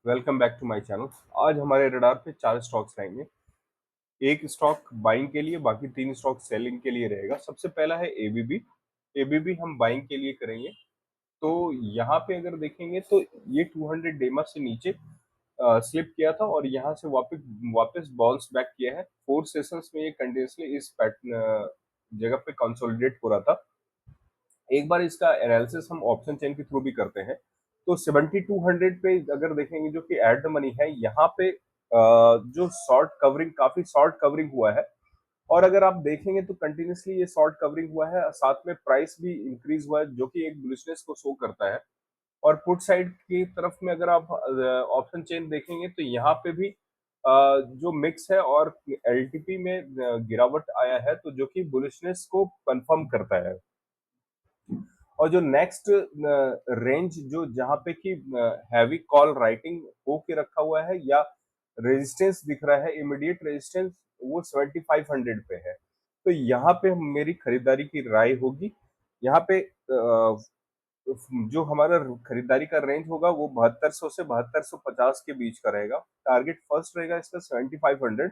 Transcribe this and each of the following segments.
Welcome back to my channel. आज हमारे radar पे 4 स्टॉक्स रहेंगे। एक स्टॉक बाइंग के लिए, बाकी 3 स्टॉक सेलिंग के लिए रहेगा। सबसे पहला है एबीबी। एबीबी हम बाइंग के लिए करेंगे। तो यहाँ पे अगर देखेंगे तो ये 200 डेमा से नीचे स्लिप किया था और यहाँ से वापस वापस बाउंस बैक किया है। 4 सेशंस में ये कंटिन्यूअसली इस पैटर्न जगह पे कंसोलिडेट हो रहा था। एक बार इसका एनालिसिस हम ऑप्शन चेन के थ्रू भी करते हैं। तो 7200 पे अगर देखेंगे जो कि एट द मनी है, यहाँ पे जो शॉर्ट कवरिंग, काफी शॉर्ट कवरिंग हुआ है। और अगर आप देखेंगे तो कंटिन्यूसली ये शॉर्ट कवरिंग हुआ है, साथ में प्राइस भी इंक्रीज हुआ है, जो कि एक बुलिशनेस को शो करता है। और पुट साइड की तरफ में अगर आप ऑप्शन चेन देखेंगे तो यहाँ पे भी जो मिक्स है और एलटीपी में गिरावट आया है, तो जो कि बुलिशनेस को कंफर्म करता है। और जो नेक्स्ट रेंज जो जहां पे कि हैवी कॉल राइटिंग हो के रखा हुआ है या रेजिस्टेंस दिख रहा है, इमीडिएट रेजिस्टेंस, वो 7500 पे है। तो यहाँ पे मेरी खरीदारी की राय होगी। यहाँ पे जो हमारा खरीदारी का रेंज होगा वो 7200 से 7250 के बीच का रहेगा। टारगेट फर्स्ट रहेगा इसका 7500।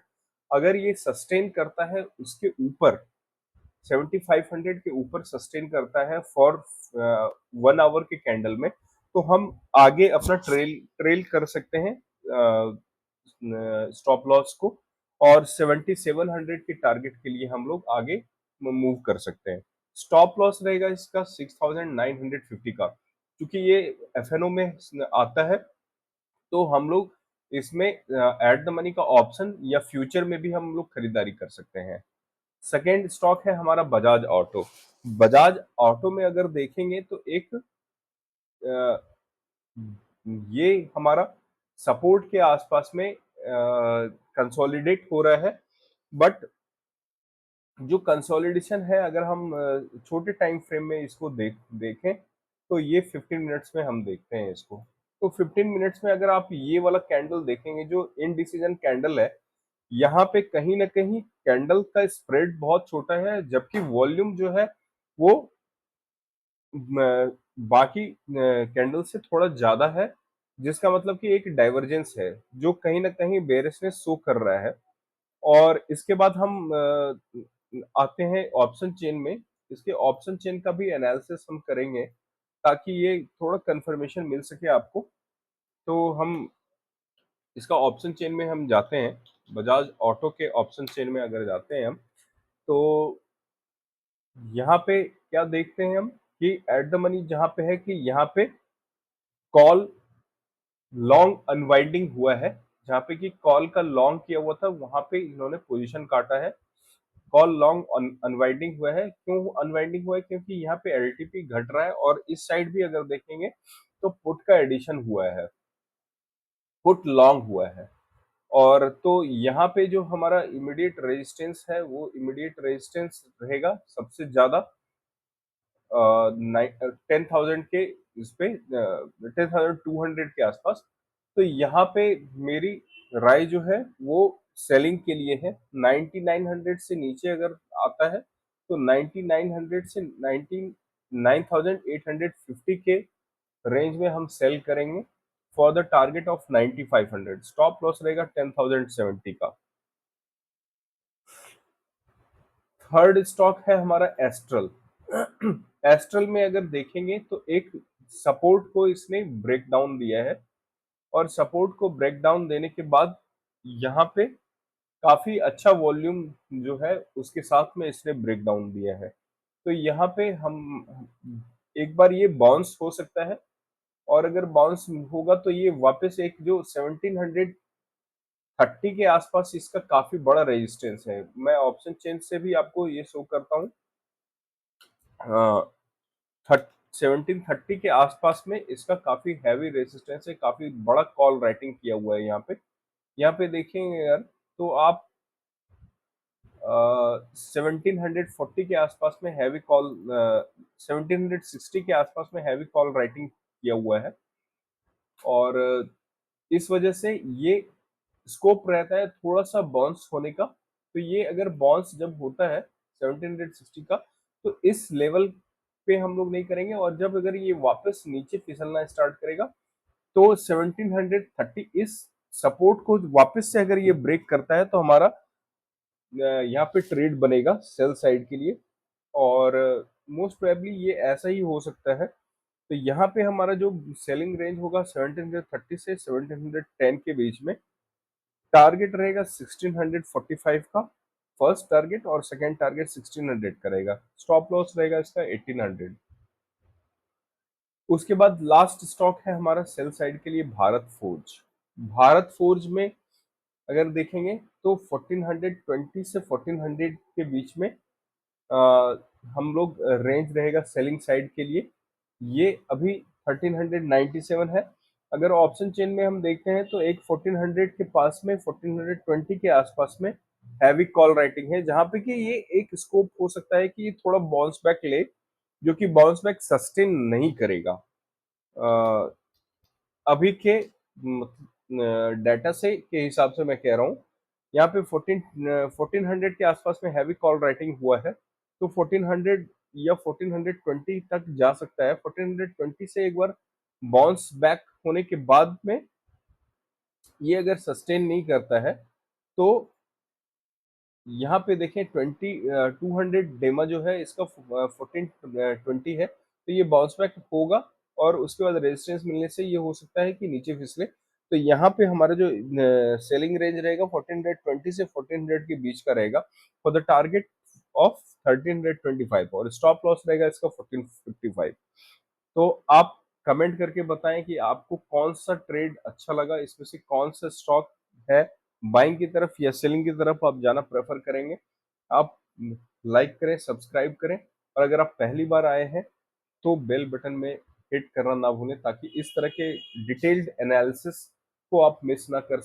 अगर ये सस्टेन करता है उसके ऊपर, 7500 के ऊपर सस्टेन करता है फॉर 1 आवर के कैंडल में, तो हम आगे अपना ट्रेल ट्रेल कर सकते हैं स्टॉप लॉस को। और 7700 के टारगेट के लिए हम लोग आगे मूव कर सकते हैं। स्टॉप लॉस रहेगा इसका 6950 का। क्योंकि ये एफएनओ में आता है, तो हम लोग इसमें एट द मनी का ऑप्शन या फ्यूचर में भी हम लोग खरीदारी कर सकते हैं। सेकेंड स्टॉक है हमारा बजाज ऑटो। बजाज ऑटो में अगर देखेंगे तो एक ये हमारा सपोर्ट के आसपास में कंसोलिडेट हो रहा है। बट जो कंसोलिडेशन है, अगर हम छोटे टाइम फ्रेम में इसको देखें तो ये 15 मिनट्स में हम देखते हैं इसको। तो 15 मिनट्स में अगर आप ये वाला कैंडल देखेंगे जो इनडिसीजन कैंडल है, यहाँ पे कहीं ना कहीं कैंडल का स्प्रेड बहुत छोटा है, जबकि वॉल्यूम जो है वो बाकी कैंडल से थोड़ा ज्यादा है। जिसका मतलब कि एक डाइवर्जेंस है जो कहीं ना कहीं बेरिशनेस शो कर रहा है। और इसके बाद हम आते हैं ऑप्शन चेन में। इसके ऑप्शन चेन का भी एनालिसिस हम करेंगे ताकि ये थोड़ा कंफर्मेशन मिल सके आपको। तो हम इसका ऑप्शन चेन में हम जाते हैं, बजाज ऑटो के ऑप्शन चेन में अगर जाते हैं हम, तो यहाँ पे क्या देखते हैं हम कि एट द मनी जहां पे है कि यहाँ पे कॉल लॉन्ग अनवाइंडिंग हुआ है। जहां पे कि कॉल का लॉन्ग किया हुआ था, वहां पे इन्होंने पोजीशन काटा है। कॉल लॉन्ग अनवाइंडिंग हुआ है। क्यों अनवाइंडिंग हुआ है? क्योंकि यहाँ पे एलटीपी घट रहा है और इस साइड भी अगर देखेंगे तो पुट का एडिशन हुआ है, पुट लॉन्ग हुआ है। और तो यहाँ पे जो हमारा इमीडिएट रेजिस्टेंस है वो इमीडिएट रेजिस्टेंस रहेगा सबसे ज्यादा 10,000 के, इस पे 10,200 के आसपास। तो यहाँ पे मेरी राय जो है वो सेलिंग के लिए है। 9900 से नीचे अगर आता है तो 9900 से 9850 के रेंज में हम सेल करेंगे for the target of 9500। Stop loss रहेगा 10,070 का। थर्ड स्टॉक है हमारा एस्ट्रल। एस्ट्रल में अगर देखेंगे तो एक सपोर्ट को इसने ब्रेक डाउन दिया है। और सपोर्ट को ब्रेक डाउन देने के बाद यहाँ पे काफी अच्छा वॉल्यूम जो है उसके साथ में इसने ब्रेक डाउन दिया है। तो यहाँ पे हम एक बार ये बाउंस हो सकता है। और अगर बाउंस होगा तो ये वापस एक जो 1730 के आसपास इसका काफी बड़ा रेजिस्टेंस है। मैं ऑप्शन चेंज से भी आपको ये शो करता हूँ। 1730 के आसपास में इसका काफी हैवी रेजिस्टेंस है, काफी बड़ा कॉल राइटिंग किया हुआ है यहाँ पे। यहाँ पे देखेंगे यार, तो आप 1740 के आसपास में हैवी कॉल, 1760 के आसपास में हैवी कॉल राइटिंग किया हुआ है। और इस वजह से ये स्कोप रहता है थोड़ा सा बाउंस होने का। तो ये अगर बाउंस जब होता है 1760 का, तो इस लेवल पे हम लोग नहीं करेंगे। और जब अगर ये वापस नीचे फिसलना स्टार्ट करेगा तो 1730 इस सपोर्ट को वापस से अगर ये ब्रेक करता है तो हमारा यहाँ पे ट्रेड बनेगा सेल साइड के लिए, और मोस्ट प्रोबेबली ये ऐसा ही हो सकता है। तो यहाँ पे हमारा जो सेलिंग रेंज होगा 1730 से 1710 के बीच में, टारगेट रहेगा 1645 का फर्स्ट टारगेट, और सेकंड टारगेट 1600 का रहेगा। स्टॉप लॉस रहेगा इसका 1800। उसके बाद लास्ट स्टॉक है हमारा सेल साइड के लिए भारत फोर्ज। भारत फोर्ज में अगर देखेंगे तो 1420 से 1400 के बीच में अ, हम लोग रेंज रहेगा सेलिंग साइड के लिए। ये अभी 1397 है। अगर ऑप्शन चेन में हम देखते हैं तो एक 1400 के पास में 1420 के आसपास में हैवी कॉल राइटिंग है, जहां पे कि ये एक स्कोप हो सकता है कि ये थोड़ा बाउंस बैक ले, जो कि बाउंस बैक सस्टेन नहीं करेगा। अ, अभी के डाटा से के हिसाब से मैं कह रहा हूँ, यहाँ पे 1400 के आसपास में हैवी कॉल राइटिंग हुआ है, तो 1400 या 1420 तक जा सकता है। 1420 से एक बार बाउंस बैक होने के बाद में ये अगर सस्टेन नहीं करता है तो यहाँ पे देखें 200 डेमा जो है इसका 1420 है, तो ये बाउंस बैक होगा और उसके बाद रेजिस्टेंस मिलने से ये हो सकता है कि नीचे फिसले। तो यहाँ पे हमारा जो सेलिंग रेंज रहेगा 1420 से 1400 के बीच का रहेगा फॉर द टारगेट ऑफ 1325, और स्टॉप लॉस रहेगा इसका 1455। तो आप कमेंट करके बताएं कि आपको कौन सा ट्रेड अच्छा लगा, इसमें से कौन सा स्टॉक है बाइंग की तरफ या सेलिंग की तरफ आप जाना प्रेफर करेंगे। आप लाइक करें, सब्सक्राइब करें, और अगर आप पहली बार आए हैं तो बेल बटन में हिट करना ना भूलें, ताकि इस तरह के डिटेल्ड एनालिसिस को आप मिस ना कर सकें।